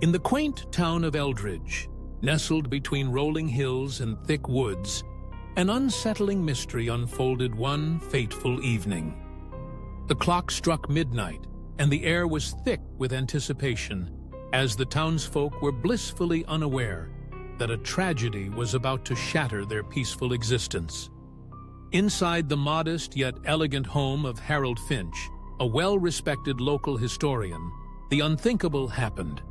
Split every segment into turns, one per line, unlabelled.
In the quaint town of Eldridge, nestled between rolling hills and thick woods, an unsettling mystery unfolded one fateful evening. The clock struck midnight, and the air was thick with anticipation, as the townsfolk were blissfully unaware that a tragedy was about to shatter their peaceful existence. Inside the modest yet elegant home of Harold Finch, a well-respected local historian, the unthinkable happened.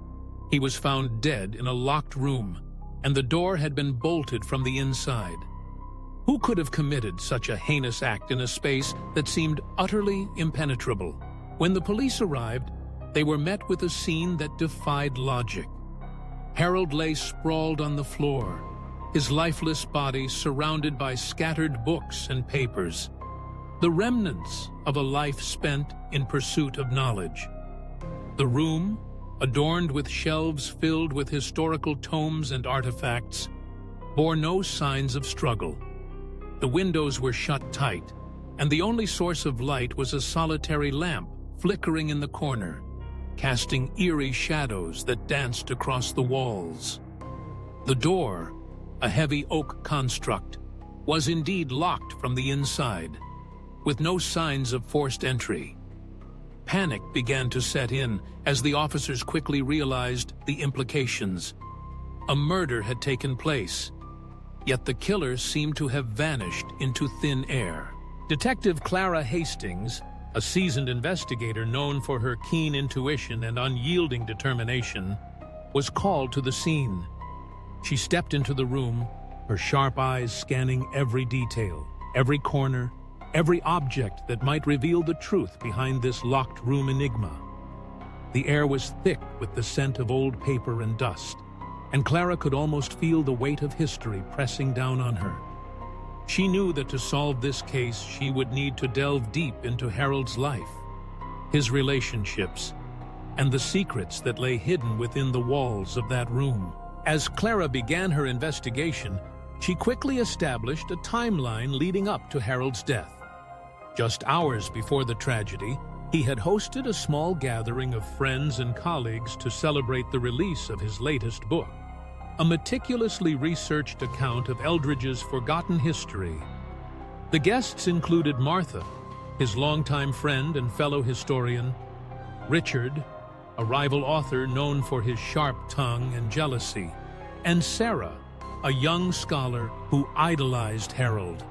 He was found dead in a locked room, and the door had been bolted from the inside. Who could have committed such a heinous act in a space that seemed utterly impenetrable? When the police arrived, they were met with a scene that defied logic. Harold lay sprawled on the floor, his lifeless body surrounded by scattered books and papers, the remnants of a life spent in pursuit of knowledge. The room, adorned with shelves filled with historical tomes and artifacts, bore no signs of struggle. The windows were shut tight, and the only source of light was a solitary lamp flickering in the corner, casting eerie shadows that danced across the walls. The door, a heavy oak construct, was indeed locked from the inside, with no signs of forced entry. Panic began to set in as the officers quickly realized the implications. A murder had taken place, yet the killer seemed to have vanished into thin air. Detective Clara Hastings, a seasoned investigator known for her keen intuition and unyielding determination, was called to the scene. She stepped into the room, her sharp eyes scanning every detail, every corner, every object that might reveal the truth behind this locked room enigma. The air was thick with the scent of old paper and dust, and Clara could almost feel the weight of history pressing down on her. She knew that to solve this case, she would need to delve deep into Harold's life, his relationships, and the secrets that lay hidden within the walls of that room. As Clara began her investigation, she quickly established a timeline leading up to Harold's death. Just hours before the tragedy, he had hosted a small gathering of friends and colleagues to celebrate the release of his latest book, a meticulously researched account of Eldridge's forgotten history. The guests included Martha, his longtime friend and fellow historian, Richard, a rival author known for his sharp tongue and jealousy, and Sarah, a young scholar who idolized Harold.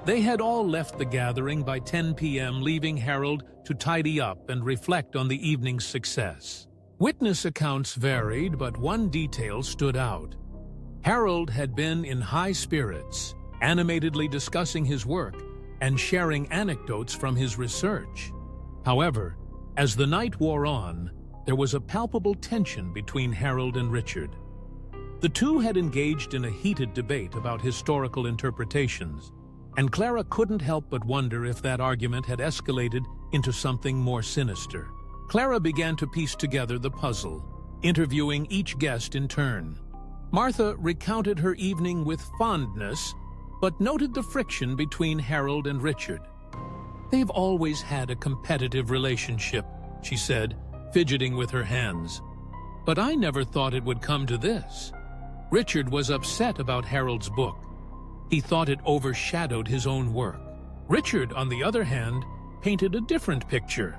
They had all left the gathering by 10 p.m., leaving Harold to tidy up and reflect on the evening's success. Witness accounts varied, but one detail stood out. Harold had been in high spirits, animatedly discussing his work and sharing anecdotes from his research. However, as the night wore on, there was a palpable tension between Harold and Richard. The two had engaged in a heated debate about historical interpretations, and Clara couldn't help but wonder if that argument had escalated into something more sinister. Clara began to piece together the puzzle, interviewing each guest in turn. Martha recounted her evening with fondness, but noted the friction between Harold and Richard. "They've always had a competitive relationship," she said, fidgeting with her hands. "But I never thought it would come to this." Richard was upset about Harold's book. He thought it overshadowed his own work. Richard, on the other hand, painted a different picture.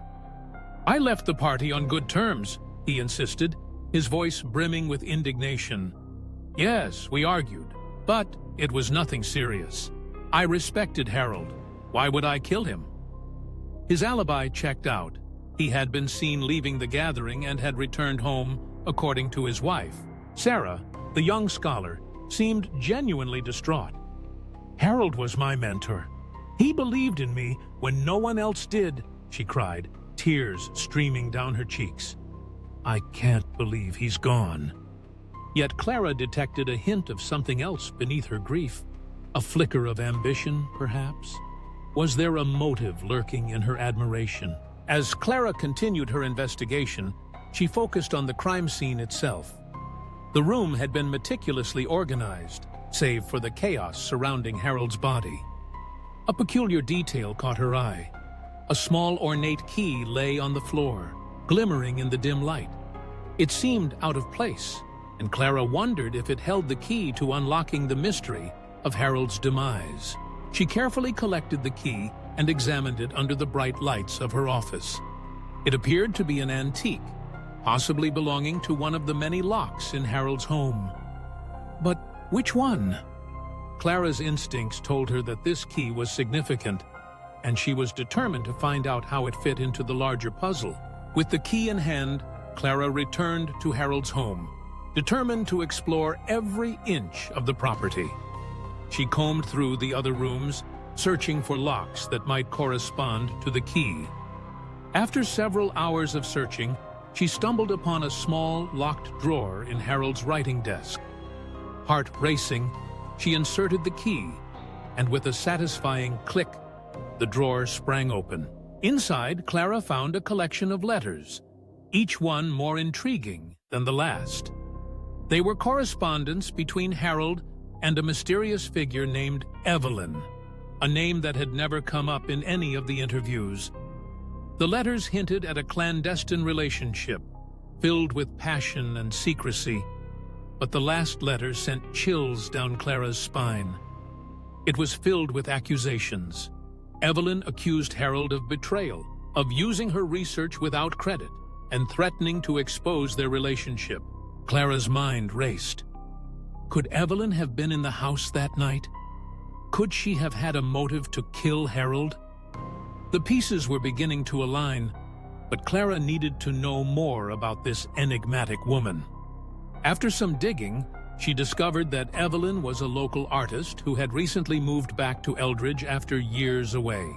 "I left the party on good terms," he insisted, his voice brimming with indignation. "Yes, we argued, but it was nothing serious. I respected Harold. Why would I kill him?" His alibi checked out. He had been seen leaving the gathering and had returned home, according to his wife. Sarah, the young scholar, seemed genuinely distraught. "Harold was my mentor. He believed in me when no one else did," she cried, tears streaming down her cheeks. "I can't believe he's gone." Yet Clara detected a hint of something else beneath her grief. A flicker of ambition, perhaps? Was there a motive lurking in her admiration? As Clara continued her investigation, she focused on the crime scene itself. The room had been meticulously organized, save for the chaos surrounding Harold's body. A peculiar detail caught her eye. A small ornate key lay on the floor, glimmering in the dim light. It seemed out of place, and Clara wondered if it held the key to unlocking the mystery of Harold's demise. She carefully collected the key and examined it under the bright lights of her office. It appeared to be an antique, possibly belonging to one of the many locks in Harold's home. But which one? Clara's instincts told her that this key was significant, and she was determined to find out how it fit into the larger puzzle. With the key in hand, Clara returned to Harold's home, determined to explore every inch of the property. She combed through the other rooms, searching for locks that might correspond to the key. After several hours of searching, she stumbled upon a small, locked drawer in Harold's writing desk. Heart racing, she inserted the key, and with a satisfying click, the drawer sprang open. Inside, Clara found a collection of letters, each one more intriguing than the last. They were correspondence between Harold and a mysterious figure named Evelyn, a name that had never come up in any of the interviews. The letters hinted at a clandestine relationship, filled with passion and secrecy, but the last letter sent chills down Clara's spine. It was filled with accusations. Evelyn accused Harold of betrayal, of using her research without credit, and threatening to expose their relationship. Clara's mind raced. Could Evelyn have been in the house that night? Could she have had a motive to kill Harold? The pieces were beginning to align, but Clara needed to know more about this enigmatic woman. After some digging, she discovered that Evelyn was a local artist who had recently moved back to Eldridge after years away.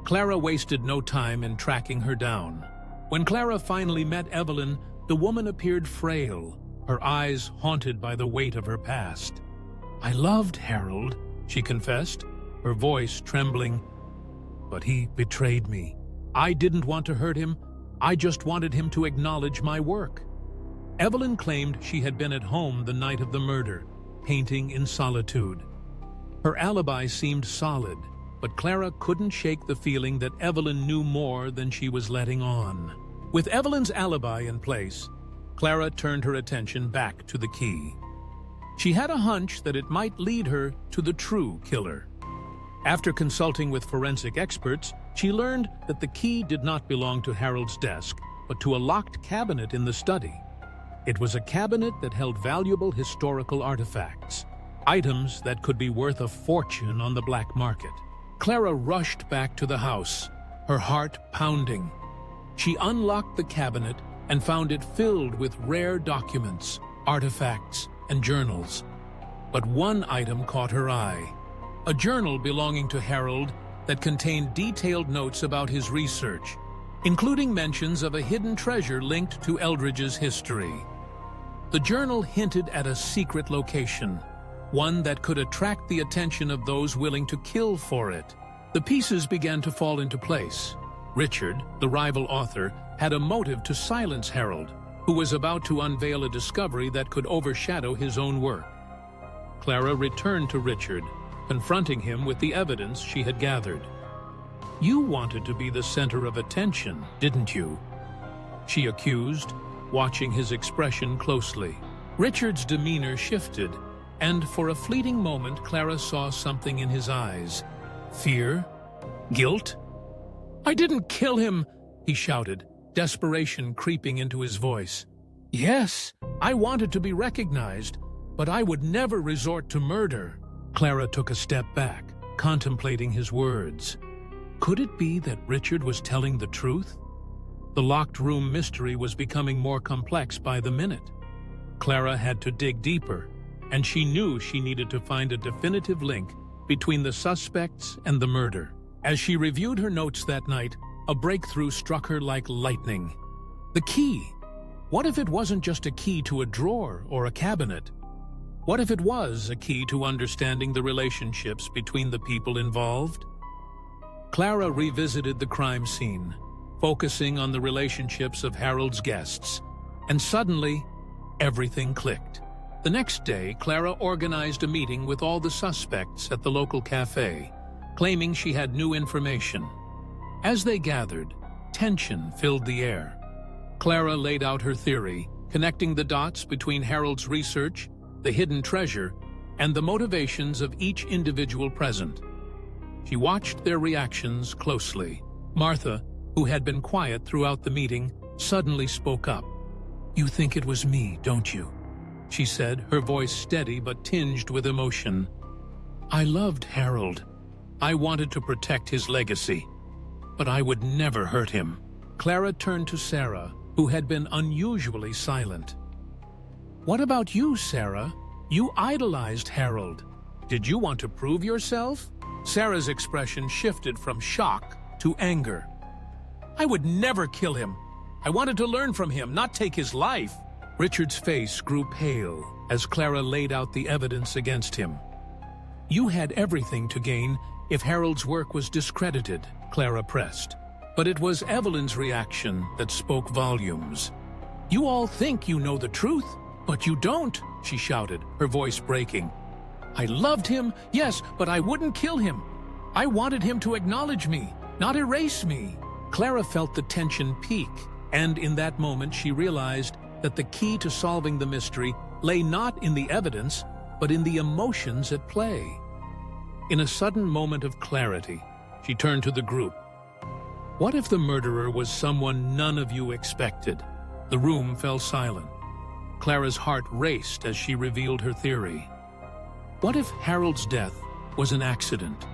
Clara wasted no time in tracking her down. When Clara finally met Evelyn, the woman appeared frail, her eyes haunted by the weight of her past. "I loved Harold," she confessed, her voice trembling. "But he betrayed me. I didn't want to hurt him. I just wanted him to acknowledge my work." Evelyn claimed she had been at home the night of the murder, painting in solitude. Her alibi seemed solid, but Clara couldn't shake the feeling that Evelyn knew more than she was letting on. With Evelyn's alibi in place, Clara turned her attention back to the key. She had a hunch that it might lead her to the true killer. After consulting with forensic experts, she learned that the key did not belong to Harold's desk, but to a locked cabinet in the study. It was a cabinet that held valuable historical artifacts, items that could be worth a fortune on the black market. Clara rushed back to the house, her heart pounding. She unlocked the cabinet and found it filled with rare documents, artifacts, and journals. But one item caught her eye: a journal belonging to Harold that contained detailed notes about his research, including mentions of a hidden treasure linked to Eldridge's history. The journal hinted at a secret location, one that could attract the attention of those willing to kill for it. The pieces began to fall into place. Richard, the rival author, had a motive to silence Harold, who was about to unveil a discovery that could overshadow his own work. Clara returned to Richard, confronting him with the evidence she had gathered. "You wanted to be the center of attention, didn't you?" she accused, watching his expression closely. Richard's demeanor shifted, and for a fleeting moment Clara saw something in his eyes. Fear? Guilt? "I didn't kill him!" he shouted, desperation creeping into his voice. "Yes, I wanted to be recognized, but I would never resort to murder." Clara took a step back, contemplating his words. Could it be that Richard was telling the truth? The locked room mystery was becoming more complex by the minute. Clara had to dig deeper, and she knew she needed to find a definitive link between the suspects and the murder. As she reviewed her notes that night, a breakthrough struck her like lightning. The key! What if it wasn't just a key to a drawer or a cabinet? What if it was a key to understanding the relationships between the people involved? Clara revisited the crime scene, focusing on the relationships of Harold's guests, and suddenly, everything clicked. The next day, Clara organized a meeting with all the suspects at the local cafe, claiming she had new information. As they gathered, tension filled the air. Clara laid out her theory, connecting the dots between Harold's research, the hidden treasure, and the motivations of each individual present. She watched their reactions closely. Martha, who had been quiet throughout the meeting, suddenly spoke up. "You think it was me, don't you?" she said, her voice steady but tinged with emotion. "I loved Harold. I wanted to protect his legacy, but I would never hurt him." Clara turned to Sarah, who had been unusually silent. "What about you, Sarah? You idolized Harold. Did you want to prove yourself?" Sarah's expression shifted from shock to anger. "I would never kill him. I wanted to learn from him, not take his life." Richard's face grew pale as Clara laid out the evidence against him. "You had everything to gain if Harold's work was discredited," Clara pressed. But it was Evelyn's reaction that spoke volumes. "You all think you know the truth, but you don't," she shouted, her voice breaking. "I loved him, yes, but I wouldn't kill him. I wanted him to acknowledge me, not erase me." Clara felt the tension peak, and in that moment she realized that the key to solving the mystery lay not in the evidence, but in the emotions at play. In a sudden moment of clarity, she turned to the group. "What if the murderer was someone none of you expected?" The room fell silent. Clara's heart raced as she revealed her theory. What if Harold's death was an accident,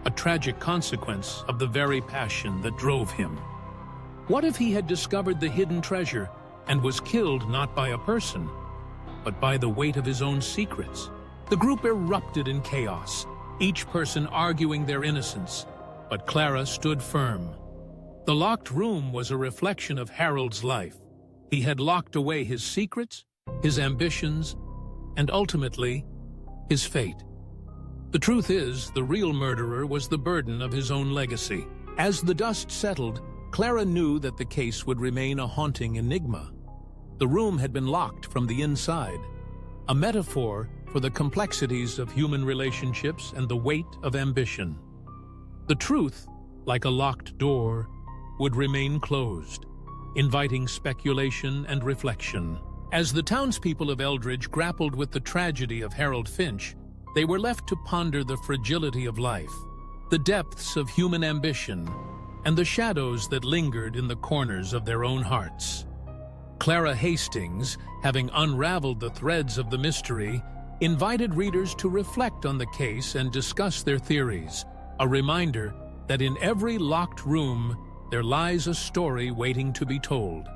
a tragic consequence of the very passion that drove him? What if he had discovered the hidden treasure and was killed not by a person, but by the weight of his own secrets? The group erupted in chaos, each person arguing their innocence, but Clara stood firm. The locked room was a reflection of Harold's life. He had locked away his secrets, his ambitions, and ultimately, his fate. The truth is, the real murderer was the burden of his own legacy. As the dust settled, Clara knew that the case would remain a haunting enigma. The room had been locked from the inside, a metaphor for the complexities of human relationships and the weight of ambition. The truth, like a locked door, would remain closed, inviting speculation and reflection. As the townspeople of Eldridge grappled with the tragedy of Harold Finch, they were left to ponder the fragility of life, the depths of human ambition, and the shadows that lingered in the corners of their own hearts. Clara Hastings, having unraveled the threads of the mystery, invited readers to reflect on the case and discuss their theories, a reminder that in every locked room there lies a story waiting to be told.